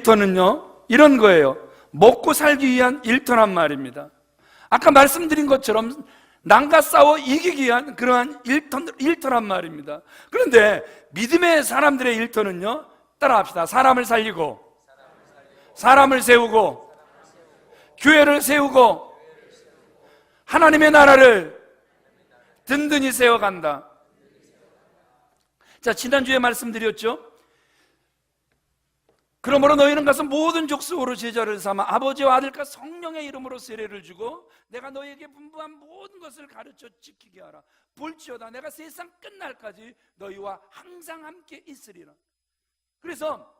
일터는요, 이런 거예요. 먹고 살기 위한 일터란 말입니다. 아까 말씀드린 것처럼 남과 싸워 이기기 위한 그러한 일터란 말입니다. 그런데 믿음의 사람들의 일터는요, 따라합시다. 사람을 살리고, 사람을 세우고, 교회를 세우고, 하나님의 나라를 든든히 세워간다. 자, 지난주에 말씀드렸죠. 그러므로 너희는 가서 모든 족속으로 제자를 삼아 아버지와 아들과 성령의 이름으로 세례를 주고 내가 너희에게 분부한 모든 것을 가르쳐 지키게 하라. 볼지어다 내가 세상 끝날까지 너희와 항상 함께 있으리라. 그래서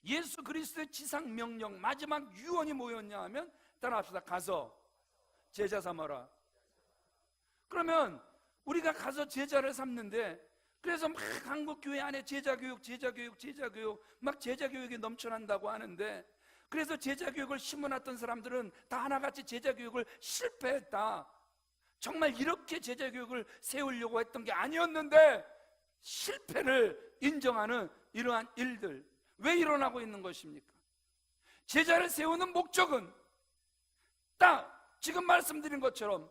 예수 그리스도의 지상 명령 마지막 유언이 뭐였냐 하면, 따라합시다. 가서 제자 삼아라. 그러면 우리가 가서 제자를 삼는데, 그래서 막 한국교회 안에 제자교육 막 제자교육이 넘쳐난다고 하는데, 그래서 제자교육을 심어놨던 사람들은 다 하나같이 제자교육을 실패했다. 정말 이렇게 제자교육을 세우려고 했던 게 아니었는데 실패를 인정하는 이러한 일들, 왜 일어나고 있는 것입니까? 제자를 세우는 목적은 딱 지금 말씀드린 것처럼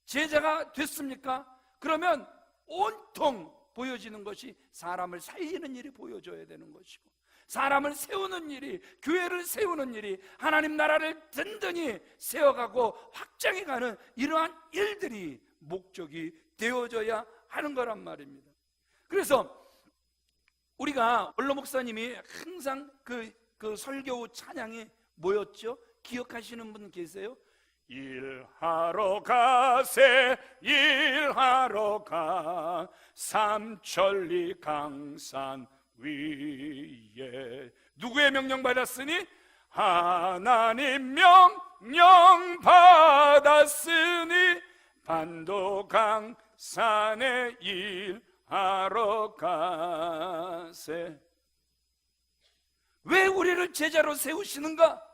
제자가 됐습니까? 그러면 온통 보여지는 것이 사람을 살리는 일이 보여져야 되는 것이고, 사람을 세우는 일이, 교회를 세우는 일이, 하나님 나라를 든든히 세워가고 확장해가는 이러한 일들이 목적이 되어져야 하는 거란 말입니다. 그래서 우리가 원로 목사님이 항상 그 설교 찬양이 뭐였죠? 기억하시는 분 계세요? 일하러 가세 일하러 가 삼천리 강산 위에. 누구의 명령 받았으니? 하나님 명령 받았으니 반도 강산에 일하러 가세. 왜 우리를 제자로 세우시는가?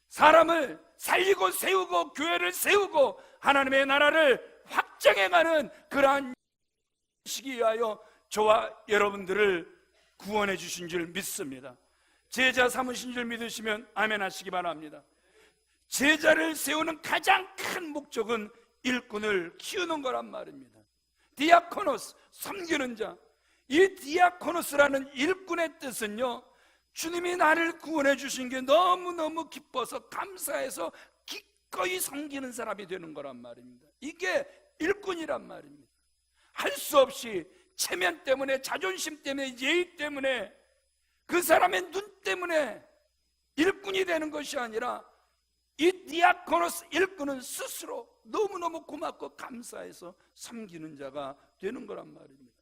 사람을 살리고 세우고 교회를 세우고 하나님의 나라를 확장해가는 그러한 시기 위하여 저와 여러분들을 구원해 주신 줄 믿습니다. 제자 삼으신 줄 믿으시면 아멘 하시기 바랍니다. 제자를 세우는 가장 큰 목적은 일꾼을 키우는 거란 말입니다. 디아코노스, 섬기는 자. 이 디아코노스라는 일꾼의 뜻은요, 주님이 나를 구원해 주신 게 너무너무 기뻐서 감사해서 기꺼이 섬기는 사람이 되는 거란 말입니다. 이게 일꾼이란 말입니다. 할 수 없이 체면 때문에, 자존심 때문에, 예의 때문에, 그 사람의 눈 때문에 일꾼이 되는 것이 아니라 이 디아코노스 일꾼은 스스로 너무너무 고맙고 감사해서 섬기는 자가 되는 거란 말입니다.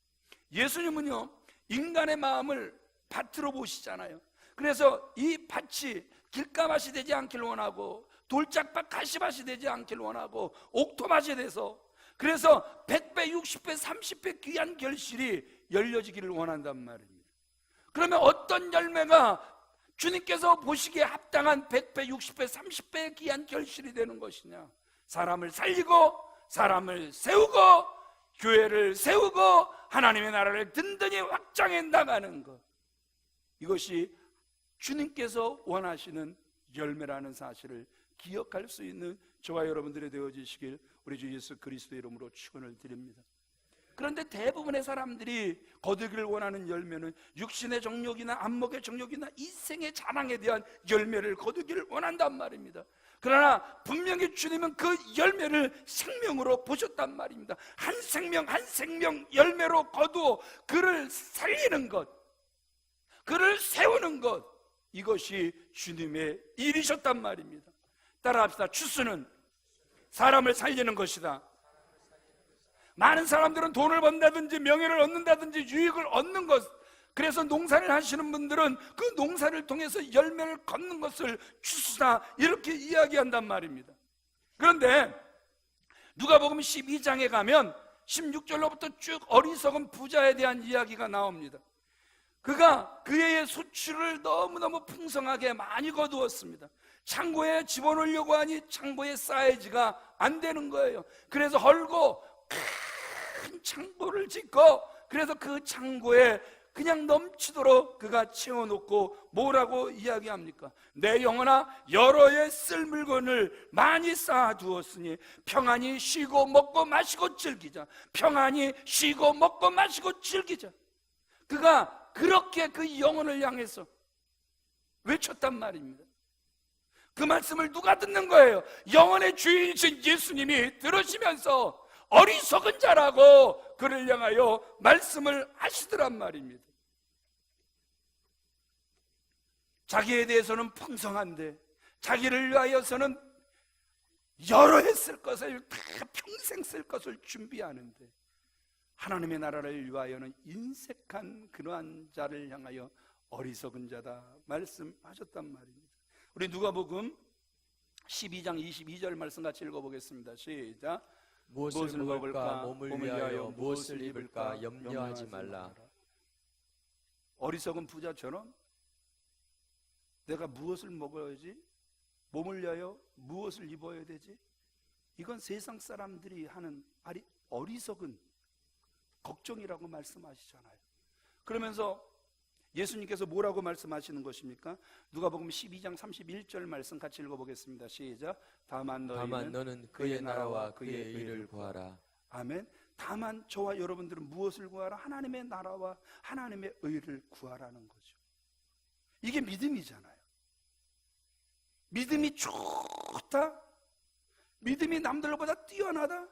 예수님은요, 인간의 마음을 밭으로 보시잖아요. 그래서 이 밭이 길가밭이 되지 않길 원하고 돌짝밭 가시밭이 되지 않길 원하고 옥토밭이 돼서, 그래서 100배, 60배, 30배 귀한 결실이 열려지기를 원한단 말입니다. 그러면 어떤 열매가 주님께서 보시기에 합당한 100배, 60배, 30배의 귀한 결실이 되는 것이냐? 사람을 살리고 사람을 세우고 교회를 세우고 하나님의 나라를 든든히 확장해 나가는 것, 이것이 주님께서 원하시는 열매라는 사실을 기억할 수 있는 저와 여러분들이 되어지시길 우리 주 예수 그리스도의 이름으로 축원을 드립니다. 그런데 대부분의 사람들이 거두기를 원하는 열매는 육신의 정욕이나 안목의 정욕이나 이생의 자랑에 대한 열매를 거두기를 원한단 말입니다. 그러나 분명히 주님은 그 열매를 생명으로 보셨단 말입니다. 한 생명 한 생명 열매로 거두어 그를 살리는 것, 그를 세우는 것, 이것이 주님의 일이셨단 말입니다. 따라합시다. 추수는 사람을 살리는 것이다. 많은 사람들은 돈을 번다든지 명예를 얻는다든지 유익을 얻는 것, 그래서 농사를 하시는 분들은 그 농사를 통해서 열매를 걷는 것을 추수다, 이렇게 이야기한단 말입니다. 그런데 누가복음 12장에 가면 16절로부터 쭉 어리석은 부자에 대한 이야기가 나옵니다. 그가 그의 소출을 너무너무 풍성하게 많이 거두었습니다. 창고에 집어넣으려고 하니 창고의 사이즈가 안 되는 거예요. 그래서 헐고 큰 창고를 짓고, 그래서 그 창고에 그냥 넘치도록 그가 채워놓고 뭐라고 이야기합니까? 내 영혼아, 여러 해 쓸 물건을 많이 쌓아두었으니 평안히 쉬고 먹고 마시고 즐기자. 평안히 쉬고 먹고 마시고 즐기자. 그가 그렇게 그 영혼을 향해서 외쳤단 말입니다. 그 말씀을 누가 듣는 거예요? 영혼의 주인이신 예수님이 들으시면서 어리석은 자라고 그를 향하여 말씀을 하시더란 말입니다. 자기에 대해서는 풍성한데 자기를 위하여서는 여러 해 쓸 것을 다 평생 쓸 것을 준비하는데 하나님의 나라를 위하여는 인색한 그러한 자를 향하여 어리석은 자다 말씀하셨단 말입니다. 우리 누가복음 12장 22절 말씀 같이 읽어보겠습니다. 시작. 무엇을 먹을까, 몸을 위하여 무엇을 입을까 염려하지 말라. 어리석은 부자처럼 내가 무엇을 먹어야지, 몸을 위하여 무엇을 입어야 되지, 이건 세상 사람들이 하는 아리 어리석은 걱정이라고 말씀하시잖아요. 그러면서 예수님께서 뭐라고 말씀하시는 것입니까? 누가복음 12장 31절 말씀 같이 읽어보겠습니다. 시작. 다만 너는 그의 나라와 그의 의를 구하라. 아멘. 다만 저와 여러분들은 무엇을 구하라? 하나님의 나라와 하나님의 의를 구하라는 거죠. 이게 믿음이잖아요. 믿음이 좋다, 믿음이 남들보다 뛰어나다,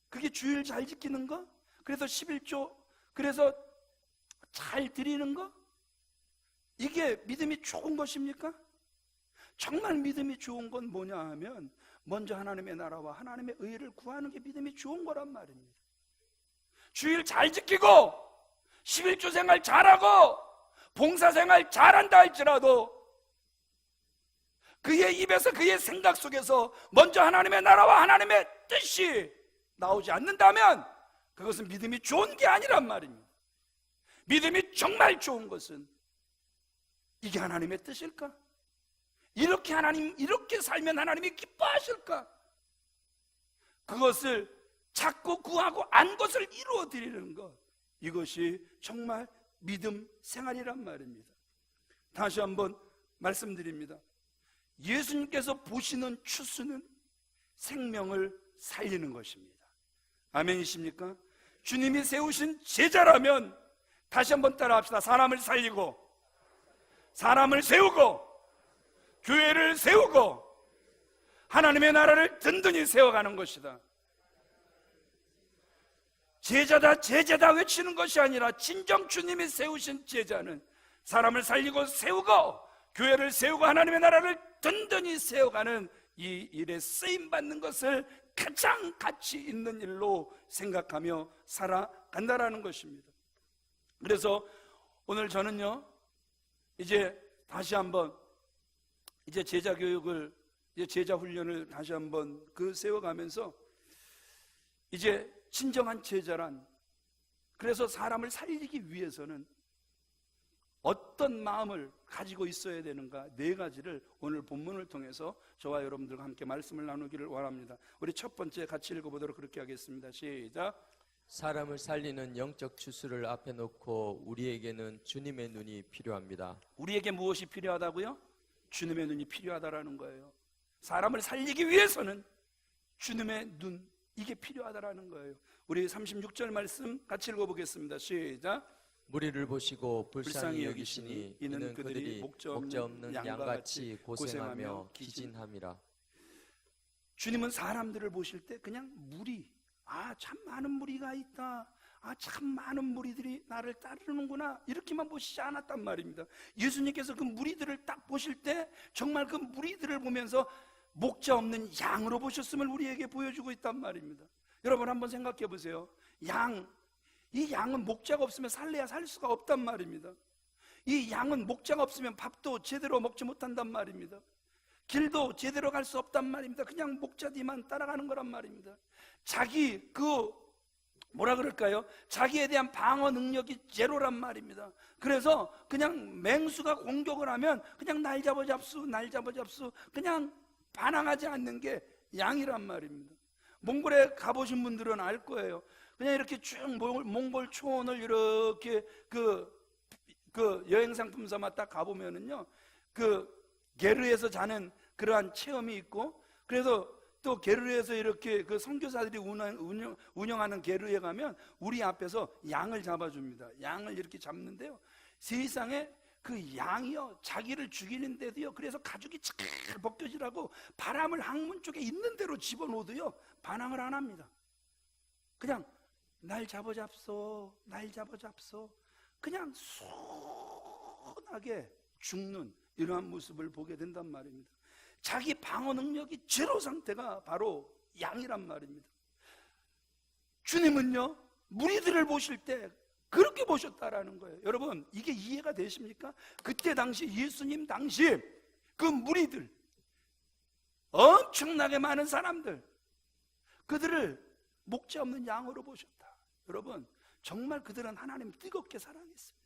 그게 주일 잘 지키는 거, 그래서 11조, 그래서 잘 드리는 거, 이게 믿음이 좋은 것입니까? 정말 믿음이 좋은 건 뭐냐 하면 먼저 하나님의 나라와 하나님의 의를 구하는 게 믿음이 좋은 거란 말입니다. 주일 잘 지키고 11조 생활 잘하고 봉사 생활 잘한다 할지라도 그의 입에서 그의 생각 속에서 먼저 하나님의 나라와 하나님의 뜻이 나오지 않는다면 그것은 믿음이 좋은 게 아니란 말입니다. 믿음이 정말 좋은 것은 이게 하나님의 뜻일까? 이렇게 살면 하나님이 기뻐하실까? 그것을 찾고 구하고 안 것을 이루어 드리는 것, 이것이 정말 믿음 생활이란 말입니다. 다시 한번 말씀드립니다. 예수님께서 보시는 추수는 생명을 살리는 것입니다. 아멘이십니까? 주님이 세우신 제자라면 다시 한번 따라합시다. 사람을 살리고 사람을 세우고 교회를 세우고 하나님의 나라를 든든히 세워가는 것이다. 제자다 제자다 외치는 것이 아니라 진정 주님이 세우신 제자는 사람을 살리고 세우고 교회를 세우고 하나님의 나라를 든든히 세워가는 이 일에 쓰임받는 것을 가장 가치 있는 일로 생각하며 살아간다라는 것입니다. 그래서 오늘 저는요, 이제 다시 한번 이제 제자 교육을, 이제 제자 훈련을 다시 한번 세워가면서 이제 진정한 제자란, 그래서 사람을 살리기 위해서는 어떤 마음을 가지고 있어야 되는가, 네 가지를 오늘 본문을 통해서 저와 여러분들과 함께 말씀을 나누기를 원합니다. 우리 첫 번째 같이 읽어보도록 그렇게 하겠습니다. 시작. 사람을 살리는 영적 추수를 앞에 놓고 우리에게는 주님의 눈이 필요합니다. 우리에게 무엇이 필요하다고요? 주님의 눈이 필요하다라는 거예요. 사람을 살리기 위해서는 주님의 눈, 이게 필요하다라는 거예요. 우리 36절 말씀 같이 읽어보겠습니다. 시작. 무리를 보시고 불쌍히 여기시니 이는 그들이 목자 없는 양같이 고생하며 기진함이라. 주님은 사람들을 보실 때 그냥 무리, 참 많은 무리가 있다, 참 많은 무리들이 나를 따르는구나, 이렇게만 보시지 않았단 말입니다. 예수님께서 그 무리들을 딱 보실 때 정말 그 무리들을 보면서 목자 없는 양으로 보셨음을 우리에게 보여주고 있단 말입니다. 여러분 한번 생각해 보세요. 이 양은 목자가 없으면 살래야 살 수가 없단 말입니다. 이 양은 목자가 없으면 밥도 제대로 먹지 못한단 말입니다. 길도 제대로 갈 수 없단 말입니다. 그냥 목자 뒤만 따라가는 거란 말입니다. 자기에 대한 방어 능력이 제로란 말입니다. 그래서 그냥 맹수가 공격을 하면 그냥 날 잡아잡수 그냥 반항하지 않는 게 양이란 말입니다. 몽골에 가보신 분들은 알 거예요. 그냥 이렇게 쭉 몽골 초원을 이렇게 그 여행 상품 삼아 딱 가보면은요, 그 게르에서 자는 그러한 체험이 있고, 그래서 또 게르에서 이렇게 그 선교사들이 운영하는 게르에 가면 우리 앞에서 양을 잡아줍니다. 양을 이렇게 잡는데요, 세상에 그 양이요, 자기를 죽이는데도요, 그래서 가죽이 잘 벗겨지라고 바람을 항문 쪽에 있는 대로 집어넣어도요 반항을 안 합니다. 그냥 날 잡아잡소, 날 잡아잡소, 그냥 순하게 죽는 이러한 모습을 보게 된단 말입니다. 자기 방어 능력이 제로 상태가 바로 양이란 말입니다. 주님은요, 무리들을 보실 때 그렇게 보셨다라는 거예요. 여러분, 이게 이해가 되십니까? 그때 당시 예수님 당시 그 무리들, 엄청나게 많은 사람들, 그들을 목자 없는 양으로 보셨다. 여러분, 정말 그들은 하나님 뜨겁게 사랑했습니다.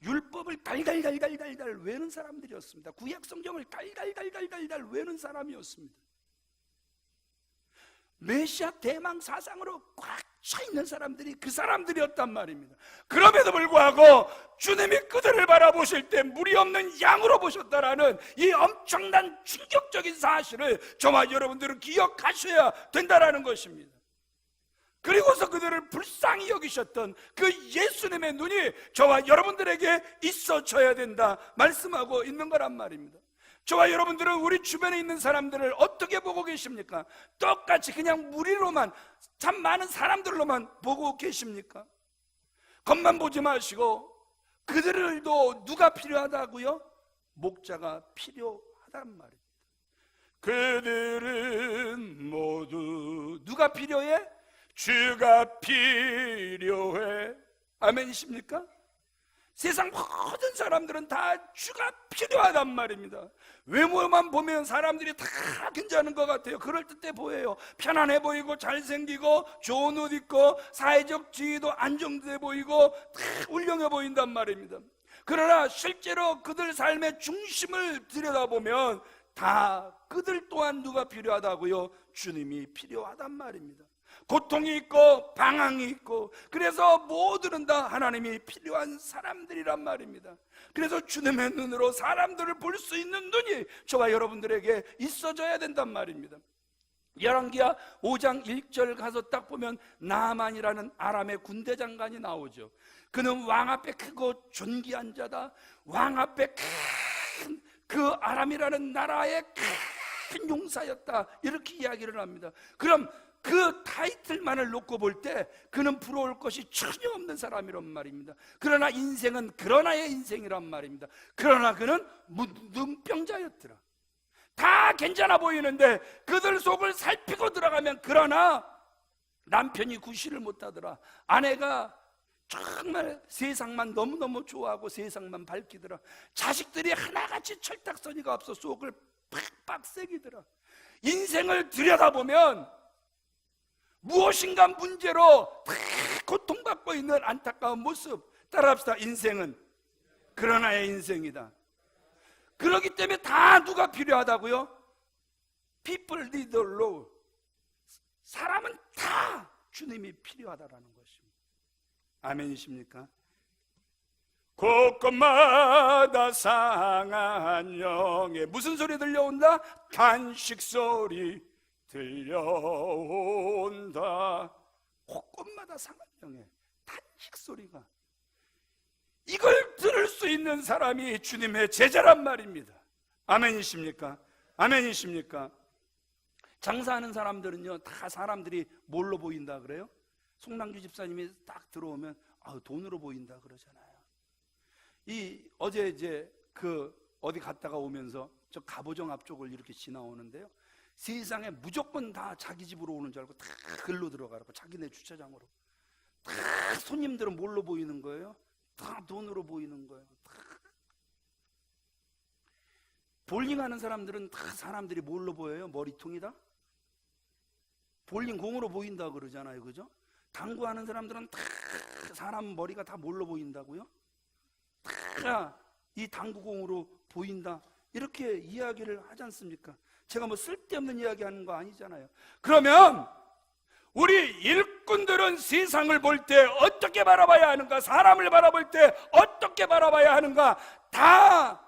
율법을 달달달달달달 외우는 사람들이었습니다. 구약 성경을 달달달달달달 외우는 사람이었습니다. 메시아 대망 사상으로 꽉 차 있는 사람들이 그 사람들이었단 말입니다. 그럼에도 불구하고 주님이 그들을 바라보실 때 무리 없는 양으로 보셨다라는 이 엄청난 충격적인 사실을 저와 여러분들은 기억하셔야 된다라는 것입니다. 그리고서 그들을 불쌍히 여기셨던 그 예수님의 눈이 저와 여러분들에게 있어져야 된다 말씀하고 있는 거란 말입니다. 저와 여러분들은 우리 주변에 있는 사람들을 어떻게 보고 계십니까? 똑같이 그냥 무리로만, 참 많은 사람들로만 보고 계십니까? 겉만 보지 마시고 그들도 누가 필요하다고요? 목자가 필요하단 말입니다. 그들은 모두 누가 필요해? 주가 필요해. 아멘이십니까? 세상 모든 사람들은 다 주가 필요하단 말입니다. 외모만 보면 사람들이 다 괜찮은 것 같아요. 그럴듯해 보여요. 편안해 보이고 잘생기고 좋은 옷 입고 사회적 지위도 안정돼 보이고 다 훌륭해 보인단 말입니다. 그러나 실제로 그들 삶의 중심을 들여다보면 다 그들 또한 누가 필요하다고요? 주님이 필요하단 말입니다. 고통이 있고 방황이 있고, 그래서 모두는 다 하나님이 필요한 사람들이란 말입니다. 그래서 주님의 눈으로 사람들을 볼 수 있는 눈이 저와 여러분들에게 있어져야 된단 말입니다. 열왕기하 5장 1절 가서 딱 보면 나아만이라는 아람의 군대 장관이 나오죠. 그는 왕 앞에 크고 존귀한 자다. 왕 앞에 큰 그 아람이라는 나라의 큰 용사였다, 이렇게 이야기를 합니다. 그럼 그 타이틀만을 놓고 볼 때 그는 부러울 것이 전혀 없는 사람이란 말입니다. 그러나 인생은 그러나의 인생이란 말입니다. 그러나 그는 눈병자였더라. 다 괜찮아 보이는데 그들 속을 살피고 들어가면 그러나 남편이 구실을 못하더라. 아내가 정말 세상만 너무너무 좋아하고 세상만 밝히더라. 자식들이 하나같이 철딱서니가 없어 속을 팍팍 새기더라. 인생을 들여다보면 무엇인가 문제로 다 고통받고 있는 안타까운 모습. 따라합시다. 인생은 그러나의 인생이다. 그렇기 때문에 다 누가 필요하다고요? People need the Lord. 사람은 다 주님이 필요하다라는 것입니다. 아멘이십니까? 곳곳마다 상한 영에 무슨 소리 들려온다? 탄식 소리 들려온다. 곳곳마다 상한 영에 탄식 소리가, 이걸 들을 수 있는 사람이 주님의 제자란 말입니다. 아멘이십니까? 아멘이십니까? 장사하는 사람들은요, 다 사람들이 뭘로 보인다 그래요? 송남규 집사님이 딱 들어오면 돈으로 보인다 그러잖아요. 어제 이제 어디 갔다가 오면서 저 갑오정 앞쪽을 이렇게 지나오는데요, 세상에 무조건 다 자기 집으로 오는 줄 알고 다 글로 들어가라고, 자기네 주차장으로. 다 손님들은 뭘로 보이는 거예요? 다 돈으로 보이는 거예요. 다. 볼링하는 사람들은 다 사람들이 뭘로 보여요? 머리통이다? 볼링 공으로 보인다 그러잖아요, 그죠? 당구하는 사람들은 다 사람 머리가 다 뭘로 보인다고요? 다 이 당구공으로 보인다, 이렇게 이야기를 하지 않습니까? 제가 뭐 쓸데없는 이야기 하는 거 아니잖아요. 그러면 우리 일꾼들은 세상을 볼 때 어떻게 바라봐야 하는가, 사람을 바라볼 때 어떻게 바라봐야 하는가, 다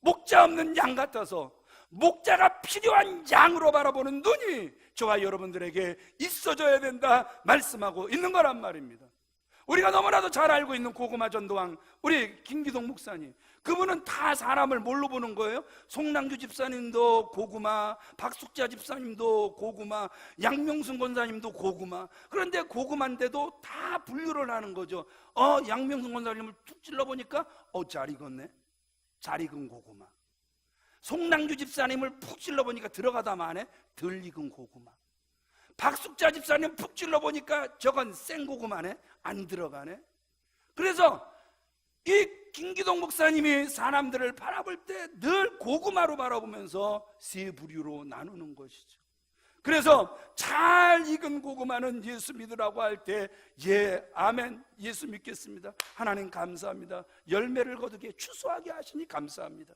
목자 없는 양 같아서 목자가 필요한 양으로 바라보는 눈이 저와 여러분들에게 있어져야 된다 말씀하고 있는 거란 말입니다. 우리가 너무나도 잘 알고 있는 고구마 전도왕 우리 김기동 목사님, 그분은 다 사람을 뭘로 보는 거예요? 송랑규 집사님도 고구마, 박숙자 집사님도 고구마, 양명순 권사님도 고구마. 그런데 고구마인데도 다 분류를 하는 거죠. 양명순 권사님을 툭 찔러보니까 잘 익었네, 잘 익은 고구마. 송랑규 집사님을 푹 찔러보니까 들어가다 마네, 덜 익은 고구마. 박숙자 집사님 푹 찔러보니까 저건 생고구마네, 안 들어가네. 그래서 이 김기동 목사님이 사람들을 바라볼 때 늘 고구마로 바라보면서 세 부류로 나누는 것이죠. 그래서 잘 익은 고구마는 예수 믿으라고 할 때 예, 아멘, 예수 믿겠습니다, 하나님 감사합니다, 열매를 거두게 추수하게 하시니 감사합니다.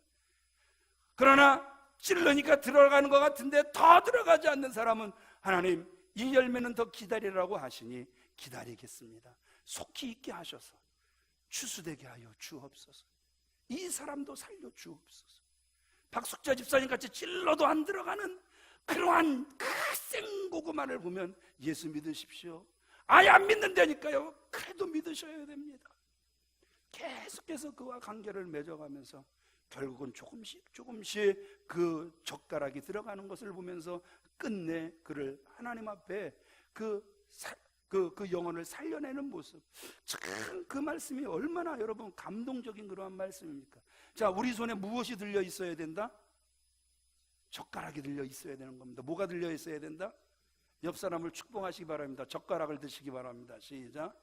그러나 찔르니까 들어가는 것 같은데 더 들어가지 않는 사람은 하나님 이 열매는 더 기다리라고 하시니 기다리겠습니다, 속히 있게 하셔서 추수되게 하여 주옵소서. 이 사람도 살려 주옵소서. 박숙자 집사님 같이 찔러도 안 들어가는 그러한 그 생고구마를 보면 예수 믿으십시오. 아예 안 믿는다니까요. 그래도 믿으셔야 됩니다. 계속해서 그와 관계를 맺어가면서 결국은 조금씩 그 젓가락이 들어가는 것을 보면서 끝내 그를 하나님 앞에 그 영혼을 살려내는 모습, 참 그 말씀이 얼마나 여러분 감동적인 그러한 말씀입니까? 자, 우리 손에 무엇이 들려 있어야 된다? 젓가락이 들려 있어야 되는 겁니다. 뭐가 들려 있어야 된다? 옆 사람을 축복하시기 바랍니다. 젓가락을 드시기 바랍니다. 시작.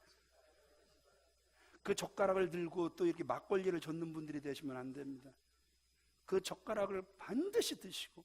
그 젓가락을 들고 또 이렇게 막걸리를 젓는 분들이 되시면 안 됩니다. 그 젓가락을 반드시 드시고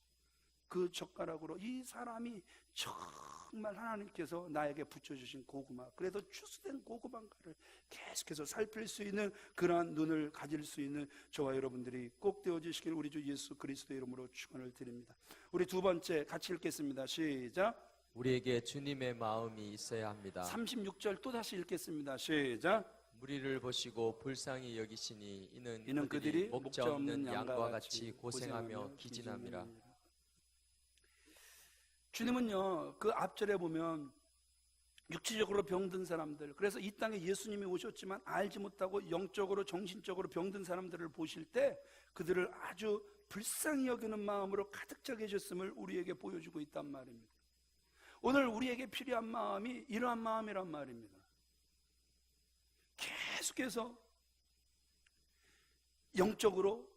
그 젓가락으로 이 사람이 정말 하나님께서 나에게 붙여주신 고구마, 그래도 추수된 고구마인가를 계속해서 살필 수 있는 그러한 눈을 가질 수 있는 저와 여러분들이 꼭 되어주시길 우리 주 예수 그리스도의 이름으로 축원을 드립니다. 우리 두 번째 같이 읽겠습니다. 시작. 우리에게 주님의 마음이 있어야 합니다. 36절 또다시 읽겠습니다. 시작. 무리를 보시고 불쌍히 여기시니 이는 그들이 목자 없는 양과 같이 고생하며 기진함이라. 주님은요, 그 앞절에 보면 육체적으로 병든 사람들, 그래서 이 땅에 예수님이 오셨지만 알지 못하고 영적으로 정신적으로 병든 사람들을 보실 때 그들을 아주 불쌍히 여기는 마음으로 가득 차게 해줬음을 우리에게 보여주고 있단 말입니다. 오늘 우리에게 필요한 마음이 이러한 마음이란 말입니다. 계속해서 영적으로,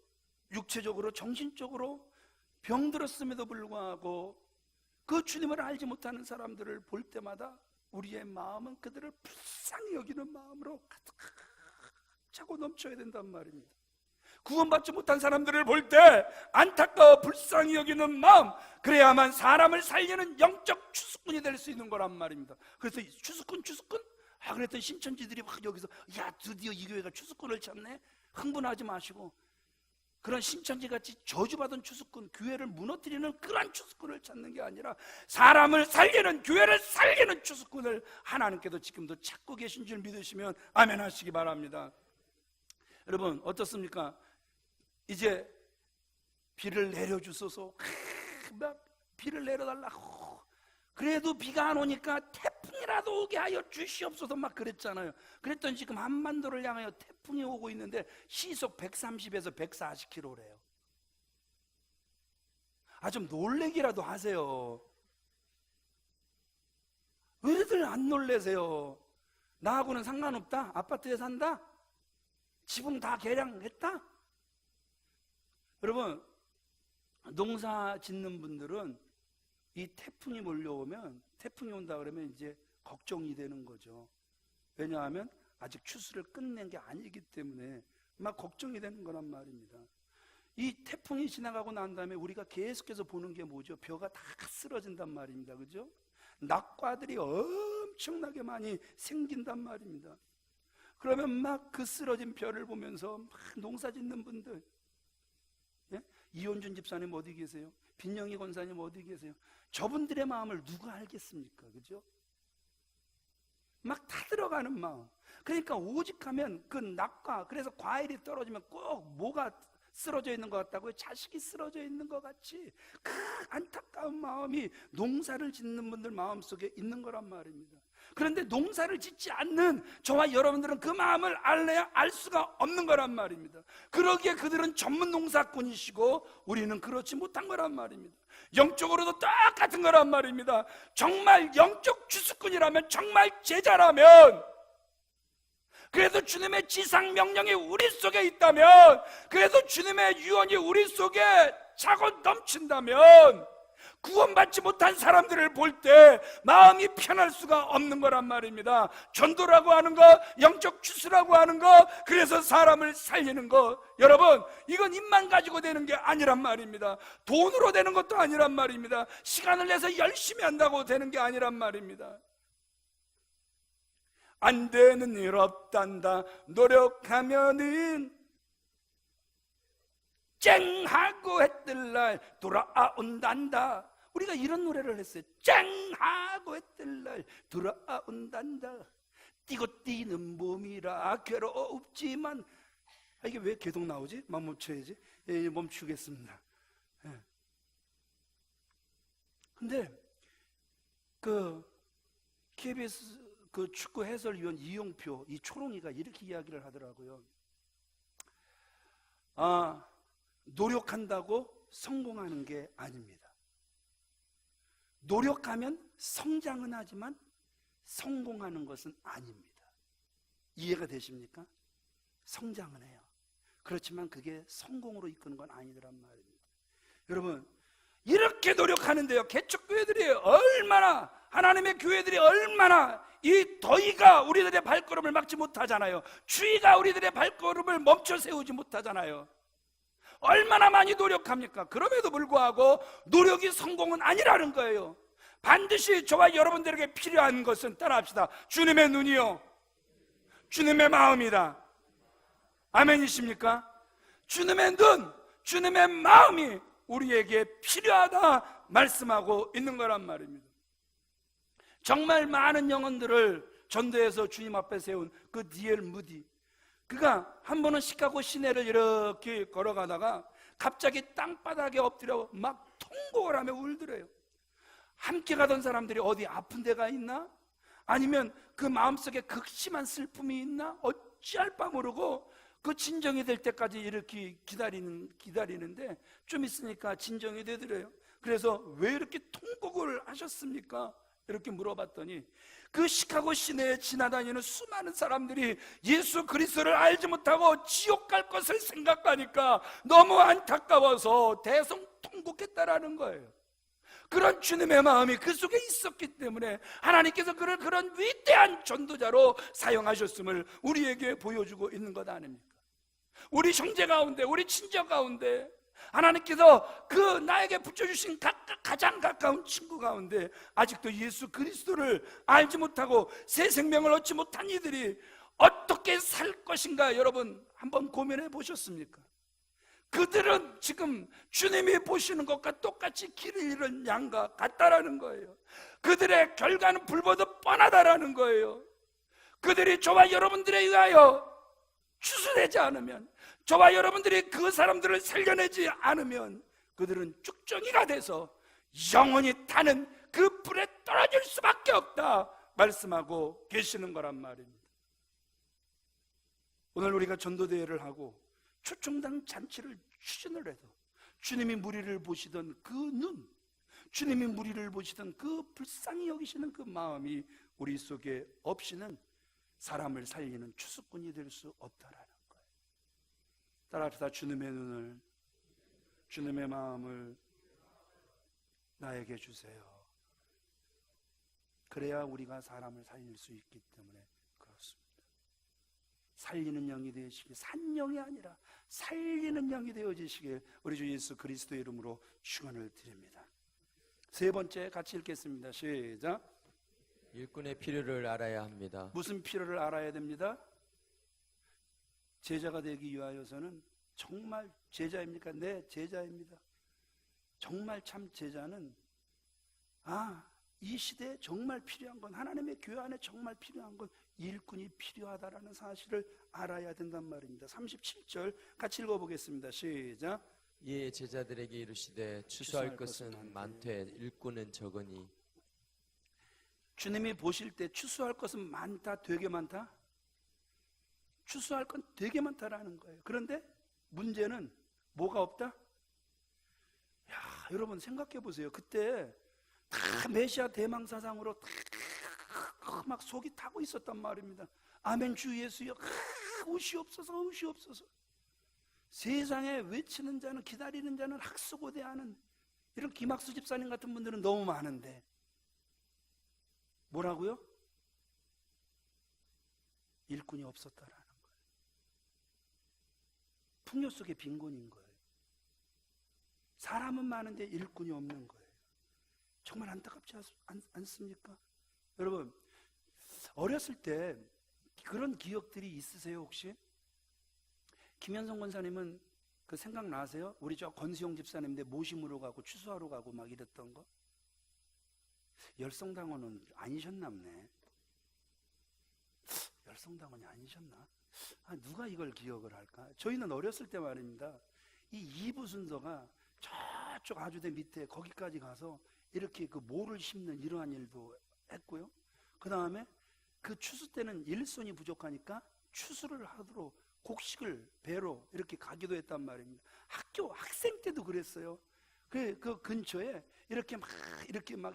육체적으로, 정신적으로 병들었음에도 불구하고 그 주님을 알지 못하는 사람들을 볼 때마다 우리의 마음은 그들을 불쌍히 여기는 마음으로 가득 차고 넘쳐야 된단 말입니다. 구원받지 못한 사람들을 볼 때 안타까워 불쌍히 여기는 마음, 그래야만 사람을 살리는 영적 추수꾼이 될 수 있는 거란 말입니다. 그래서 추수꾼 그랬더니 신천지들이 막 여기서 야, 드디어 이 교회가 추수꾼을 찾네, 흥분하지 마시고 그런 신천지같이 저주받은 추수꾼, 교회를 무너뜨리는 그런 추수꾼을 찾는 게 아니라 사람을 살리는, 교회를 살리는 추수꾼을 하나님께도 지금도 찾고 계신 줄 믿으시면 아멘 하시기 바랍니다. 여러분 어떻습니까? 이제 비를 내려주소서, 막 비를 내려달라고, 그래도 비가 안 오니까 태풍이라도 오게 하여 주시옵소서 막 그랬잖아요. 그랬더니 지금 한반도를 향하여 태풍이 오고 있는데 시속 130에서 140km래요. 좀 놀래기라도 하세요. 왜들 안 놀래세요? 나하고는 상관없다? 아파트에 산다? 지붕 다 개량했다? 여러분, 농사 짓는 분들은 이 태풍이 몰려오면, 태풍이 온다 그러면 이제 걱정이 되는 거죠. 왜냐하면 아직 추수를 끝낸 게 아니기 때문에 막 걱정이 되는 거란 말입니다. 이 태풍이 지나가고 난 다음에 우리가 계속해서 보는 게 뭐죠? 벼가 다 쓰러진단 말입니다. 그죠? 낙과들이 엄청나게 많이 생긴단 말입니다. 그러면 막 그 쓰러진 벼를 보면서 막 농사 짓는 분들, 예? 이혼준 집사님 어디 계세요? 빈영희 권사님 어디 계세요? 저분들의 마음을 누가 알겠습니까? 그죠? 막 타들어가는 마음. 그러니까 오직하면 그 낙과, 그래서 과일이 떨어지면 꼭 뭐가 쓰러져 있는 것 같다고요? 자식이 쓰러져 있는 것 같이 그 안타까운 마음이 농사를 짓는 분들 마음속에 있는 거란 말입니다. 그런데 농사를 짓지 않는 저와 여러분들은 그 마음을 알래야 알 수가 없는 거란 말입니다. 그러기에 그들은 전문 농사꾼이시고 우리는 그렇지 못한 거란 말입니다. 영적으로도 똑같은 거란 말입니다. 정말 영적 주수꾼이라면, 정말 제자라면, 그래서 주님의 지상 명령이 우리 속에 있다면, 그래서 주님의 유언이 우리 속에 차고 넘친다면, 구원받지 못한 사람들을 볼 때 마음이 편할 수가 없는 거란 말입니다. 전도라고 하는 거, 영적 추수라고 하는 거, 그래서 사람을 살리는 거, 여러분, 이건 입만 가지고 되는 게 아니란 말입니다. 돈으로 되는 것도 아니란 말입니다. 시간을 내서 열심히 한다고 되는 게 아니란 말입니다. 안 되는 일 없단다. 노력하면은 쨍하고 해뜰 날 돌아온단다. 우리가 이런 노래를 했어요. 쨍하고 해뜰 날 돌아온단다. 뛰고 뛰는 봄이라 괴롭지만, 이게 왜 계속 나오지? 멈춰야지. 멈추겠습니다. 근데 그 KBS 그 축구 해설위원 이용표, 이 초롱이가 이렇게 이야기를 하더라고요. 노력한다고 성공하는 게 아닙니다. 노력하면 성장은 하지만 성공하는 것은 아닙니다. 이해가 되십니까? 성장은 해요. 그렇지만 그게 성공으로 이끄는 건 아니더란 말입니다. 여러분, 이렇게 노력하는데요, 개척교회들이 얼마나, 하나님의 교회들이 얼마나 이 더위가 우리들의 발걸음을 막지 못하잖아요. 추위가 우리들의 발걸음을 멈춰 세우지 못하잖아요. 얼마나 많이 노력합니까? 그럼에도 불구하고 노력이 성공은 아니라는 거예요. 반드시 저와 여러분들에게 필요한 것은, 따라합시다, 주님의 눈이요, 주님의 마음이다. 아멘이십니까? 주님의 눈, 주님의 마음이 우리에게 필요하다 말씀하고 있는 거란 말입니다. 정말 많은 영혼들을 전도해서 주님 앞에 세운 그 D.L. 무디, 그가 한 번은 시카고 시내를 이렇게 걸어가다가 갑자기 땅바닥에 엎드려 막 통곡을 하며 울더래요. 함께 가던 사람들이 어디 아픈 데가 있나? 아니면 그 마음속에 극심한 슬픔이 있나? 어찌할 바 모르고 그 진정이 될 때까지 이렇게 기다리는데 좀 있으니까 진정이 되더래요. 그래서 왜 이렇게 통곡을 하셨습니까? 이렇게 물어봤더니 그 시카고 시내에 지나다니는 수많은 사람들이 예수 그리스도를 알지 못하고 지옥 갈 것을 생각하니까 너무 안타까워서 대성통곡했다라는 거예요. 그런 주님의 마음이 그 속에 있었기 때문에 하나님께서 그를 그런 위대한 전도자로 사용하셨음을 우리에게 보여주고 있는 것 아닙니까? 우리 형제 가운데, 우리 친정 가운데 하나님께서 그 나에게 붙여주신 가장 가까운 친구 가운데 아직도 예수 그리스도를 알지 못하고 새 생명을 얻지 못한 이들이 어떻게 살 것인가, 여러분 한번 고민해 보셨습니까? 그들은 지금 주님이 보시는 것과 똑같이 길을 잃은 양과 같다라는 거예요. 그들의 결과는 불보듯 뻔하다라는 거예요. 그들이 저와 여러분들에 의하여 추수되지 않으면, 저와 여러분들이 그 사람들을 살려내지 않으면 그들은 쭉정이가 돼서 영원히 타는 그 불에 떨어질 수밖에 없다 말씀하고 계시는 거란 말입니다. 오늘 우리가 전도대회를 하고 초청당 잔치를 추진을 해도 주님이 무리를 보시던 그 눈, 주님이 무리를 보시던 그 불쌍히 여기시는 그 마음이 우리 속에 없이는 사람을 살리는 추수꾼이 될 수 없다라는 거예요. 따라합시다. 주님의 눈을, 주님의 마음을 나에게 주세요. 그래야 우리가 사람을 살릴 수 있기 때문에 그렇습니다. 살리는 영이 되시길, 산 영이 아니라 살리는 영이 되어지시길 우리 주 예수 그리스도의 이름으로 축원을 드립니다. 세 번째 같이 읽겠습니다. 시작. 일꾼의 필요를 알아야 합니다. 무슨 필요를 알아야 됩니다? 제자가 되기 위하여서는, 정말 제자입니까? 네, 제자입니다. 정말 참 제자는 이 시대에 정말 필요한 건, 하나님의 교회 안에 정말 필요한 건 일꾼이 필요하다라는 사실을 알아야 된단 말입니다. 37절 같이 읽어보겠습니다. 시작. 이에 제자들에게 이르시되 추수할 것은 많되 일꾼은 적으니. 주님이 보실 때 추수할 것은 많다, 되게 많다? 추수할 건 되게 많다라는 거예요. 그런데 문제는 뭐가 없다? 야, 여러분 생각해 보세요. 그때 다 메시아 대망사상으로 다 막 속이 타고 있었단 말입니다. 아멘 주 예수여, 오시옵소서, 오시옵소서. 세상에 외치는 자는, 기다리는 자는, 학수고대하는 이런 김학수 집사님 같은 분들은 너무 많은데 뭐라고요? 일꾼이 없었다라는 거예요. 풍요 속의 빈곤인 거예요. 사람은 많은데 일꾼이 없는 거예요. 정말 안타깝지 않습니까? 여러분, 어렸을 때 그런 기억들이 있으세요 혹시? 김현성 권사님은 그 생각나세요? 우리 저 권수용 집사님인데 모심으로 가고 추수하러 가고 막 이랬던 거? 열성당원은 아니셨나보네. 열성당원이 아니셨나? 누가 이걸 기억을 할까? 저희는 어렸을 때 말입니다, 이 2부 순서가 저쪽 아주대 밑에 거기까지 가서 이렇게 그 모를 심는 이러한 일도 했고요. 그 다음에 그 추수 때는 일손이 부족하니까 추수를 하도록 곡식을 배로 이렇게 가기도 했단 말입니다. 학생 때도 그랬어요. 그 근처에 이렇게 막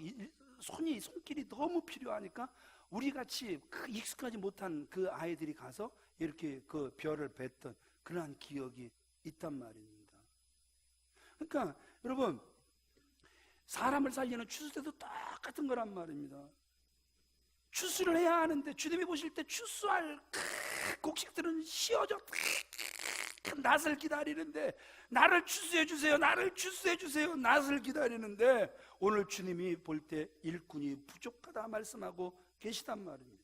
손길이 너무 필요하니까 우리 같이 익숙하지 못한 그 아이들이 가서 이렇게 그 벼를 뱄던 그러한 기억이 있단 말입니다. 그러니까 여러분, 사람을 살리는 추수 때도 똑같은 거란 말입니다. 추수를 해야 하는데 주님이 보실 때 추수할 곡식들은 씌어져 낫을 기다리는데, 나를 추수해 주세요, 나를 추수해 주세요, 낫을 기다리는데 오늘 주님이 볼 때 일꾼이 부족하다 말씀하고 계시단 말입니다.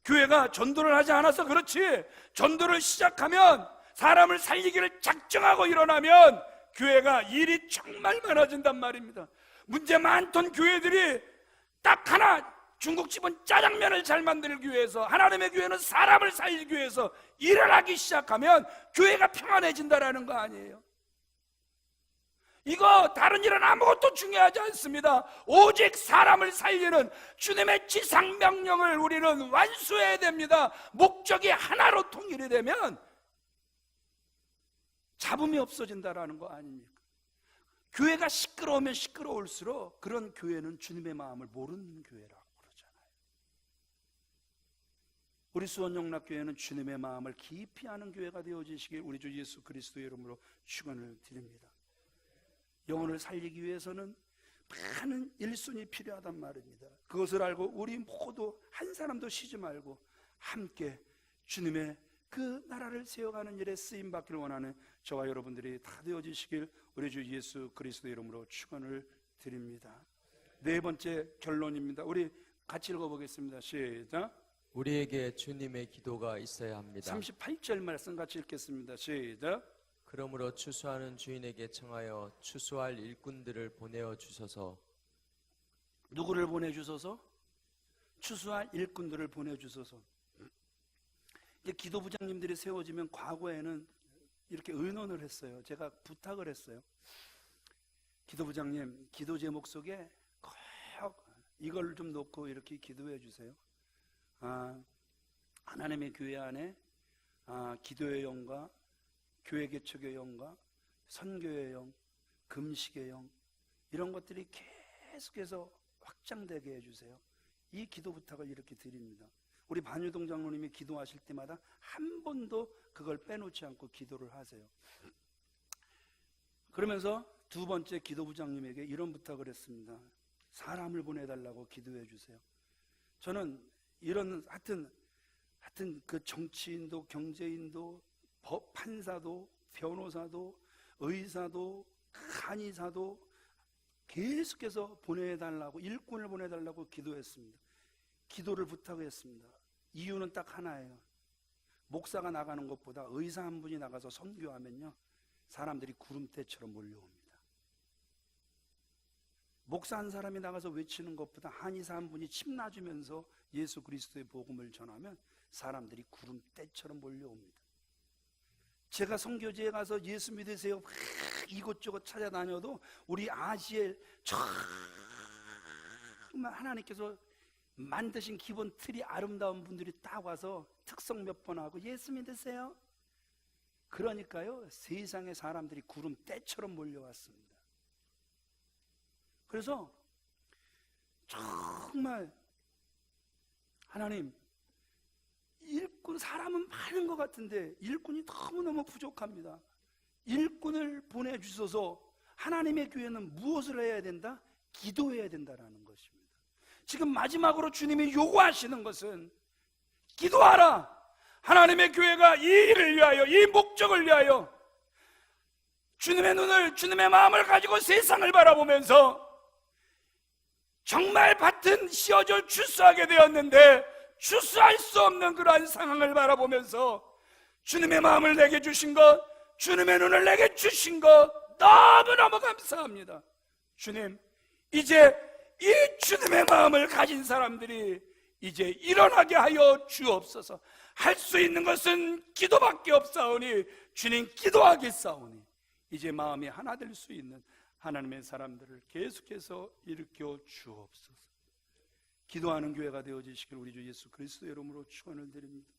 교회가 전도를 하지 않아서 그렇지, 전도를 시작하면, 사람을 살리기를 작정하고 일어나면 교회가 일이 정말 많아진단 말입니다. 문제 많던 교회들이 딱 하나, 중국집은 짜장면을 잘 만들기 위해서, 하나님의 교회는 사람을 살리기 위해서 일을 하기 시작하면 교회가 평안해진다라는 거 아니에요? 이거 다른 일은 아무것도 중요하지 않습니다. 오직 사람을 살리는 주님의 지상명령을 우리는 완수해야 됩니다. 목적이 하나로 통일이 되면 잡음이 없어진다라는 거 아닙니까? 교회가 시끄러우면 시끄러울수록 그런 교회는 주님의 마음을 모르는 교회라고 그러잖아요. 우리 수원영락교회는 주님의 마음을 깊이 아는 교회가 되어지시길 우리 주 예수 그리스도의 이름으로 축원을 드립니다. 영혼을 살리기 위해서는 많은 일손이 필요하단 말입니다. 그것을 알고 우리 모두 한 사람도 쉬지 말고 함께 주님의 그 나라를 세워가는 일에 쓰임받기를 원하는 저와 여러분들이 다 되어지시길 우리 주 예수 그리스도의 이름으로 축원을 드립니다. 네 번째 결론입니다. 우리 같이 읽어보겠습니다. 시작. 우리에게 주님의 기도가 있어야 합니다. 38절 말씀 같이 읽겠습니다. 시작. 그러므로 추수하는 주인에게 청하여 추수할 일꾼들을 보내어 주소서. 누구를 보내주소서? 추수할 일꾼들을 보내주소서. 이제 기도부장님들이 세워지면 과거에는 이렇게 의논을 했어요. 제가 부탁을 했어요. 기도부장님, 기도 제목 속에 꼭 이걸 좀 놓고 이렇게 기도해 주세요. 하나님의 교회 안에 기도의 영과 교회 개척의 영과 선교의 영, 금식의 영, 이런 것들이 계속해서 확장되게 해주세요. 이 기도 부탁을 이렇게 드립니다. 우리 반유동 장로님이 기도하실 때마다 한 번도 그걸 빼놓지 않고 기도를 하세요. 그러면서 두 번째 기도부장님에게 이런 부탁을 했습니다. 사람을 보내달라고 기도해 주세요. 저는 이런 하여튼 그 정치인도 경제인도 판사도 변호사도 의사도 한의사도 계속해서 보내달라고, 일꾼을 보내달라고 기도했습니다. 기도를 부탁했습니다. 이유는 딱 하나예요. 목사가 나가는 것보다 의사 한 분이 나가서 선교하면요, 사람들이 구름대처럼 몰려옵니다. 목사 한 사람이 나가서 외치는 것보다 한의사 한 분이 침 놔주면서 예수 그리스도의 복음을 전하면 사람들이 구름대처럼 몰려옵니다. 제가 선교지에 가서 예수 믿으세요 막 이곳저곳 찾아다녀도 우리 아시에 정말 하나님께서 만드신 기본 틀이 아름다운 분들이 딱 와서 특성 몇 번 하고 예수 믿으세요? 그러니까요, 세상의 사람들이 구름대처럼 몰려왔습니다. 그래서 정말 하나님, 일꾼, 사람은 많은 것 같은데 일꾼이 너무너무 부족합니다. 일꾼을 보내주셔서 하나님의 교회는 무엇을 해야 된다? 기도해야 된다라는 것입니다. 지금 마지막으로 주님이 요구하시는 것은 기도하라. 하나님의 교회가 이 일을 위하여, 이 목적을 위하여 주님의 눈을, 주님의 마음을 가지고 세상을 바라보면서 정말 밭은 씌어져 출수하게 되었는데 출수할 수 없는 그러한 상황을 바라보면서 주님의 마음을 내게 주신 것, 주님의 눈을 내게 주신 것 너무너무 감사합니다. 주님, 이제 이 주님의 마음을 가진 사람들이 이제 일어나게 하여 주옵소서. 할 수 있는 것은 기도밖에 없사오니 주님 기도하겠사오니 이제 마음이 하나 될 수 있는 하나님의 사람들을 계속해서 일으켜 주옵소서. 기도하는 교회가 되어지시길 우리 주 예수 그리스도의 이름으로 축원을 드립니다.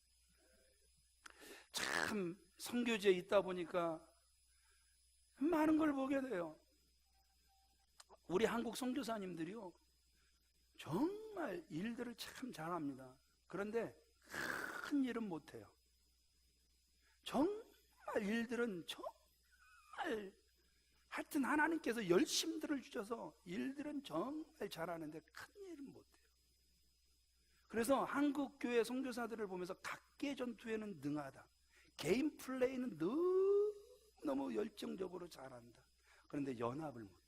참 선교지에 있다 보니까 많은 걸 보게 돼요. 우리 한국 선교사님들이요 정말 일들을 참 잘합니다. 그런데 큰 일은 못해요. 정말 일들은 정말 하여튼 하나님께서 열심들을 주셔서 일들은 정말 잘하는데 큰 일은 못해요. 그래서 한국 교회 선교사들을 보면서 각계 전투에는 능하다, 개인 플레이는 너무 열정적으로 잘한다. 그런데 연합을 못해요.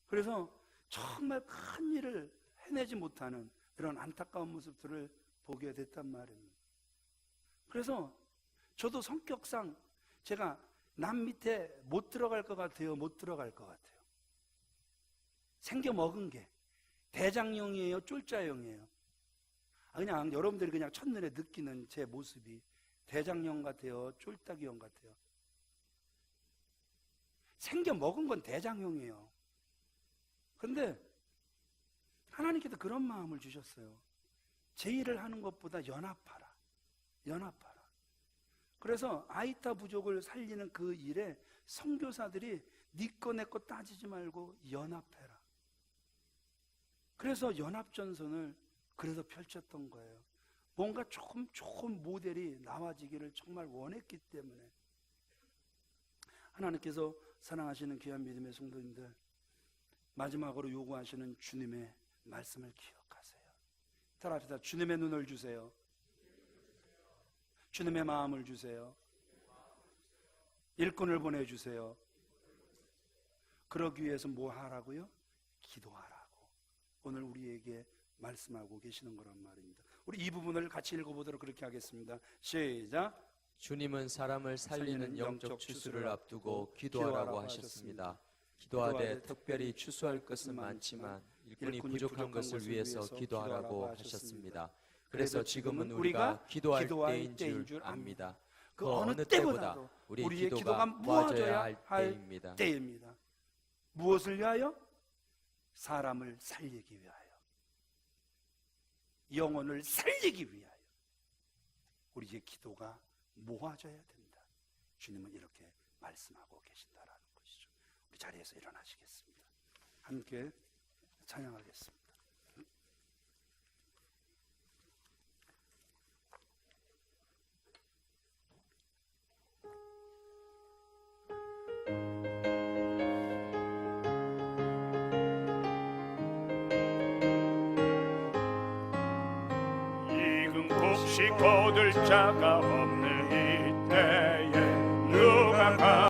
그래서 정말 큰 일을 해내지 못하는 이런 안타까운 모습들을 보게 됐단 말입니다. 그래서 저도 성격상 제가 남 밑에 못 들어갈 것 같아요? 못 들어갈 것 같아요? 생겨 먹은 게 대장형이에요? 쫄자형이에요? 그냥 여러분들이 그냥 첫눈에 느끼는 제 모습이 대장형 같아요? 쫄딱이형 같아요? 생겨 먹은 건 대장형이에요. 그런데 하나님께서 그런 마음을 주셨어요. 제 일을 하는 것보다 연합하라. 연합하라. 그래서 아이타 부족을 살리는 그 일에 선교사들이 네 거 내 거 따지지 말고 연합해라. 그래서 연합전선을 그래서 펼쳤던 거예요. 뭔가 조금 모델이 나와지기를 정말 원했기 때문에. 하나님께서 사랑하시는 귀한 믿음의 성도님들, 마지막으로 요구하시는 주님의 말씀을 기억하세요. 따라합시다. 주님의 눈을 주세요. 주님의 마음을 주세요. 일꾼을 보내주세요. 그러기 위해서 뭐 하라고요? 기도하라고 오늘 우리에게 말씀하고 계시는 거란 말입니다. 우리 이 부분을 같이 읽어보도록 그렇게 하겠습니다. 시작. 주님은 사람을 살리는 영적 추수를 앞두고 기도하라고 하셨습니다. 기도하되 특별히 추수할 것은 많지만 일꾼이 부족한 것을 위해서 기도하라고 하셨습니다. 그래서 지금은 우리가 기도할 때인 줄 압니다. 그 어느 때보다 우리의 기도가 모아져야 할 때입니다. 무엇을 위하여? 사람을 살리기 위하여, 영혼을 살리기 위하여 우리의 기도가 모아져야 된다. 주님은 이렇게 말씀하고 계신다라는 것이죠. 우리 자리에서 일어나시겠습니다. 함께 찬양하겠습니다. 혹시 거둘 자가 없는 이때에 누가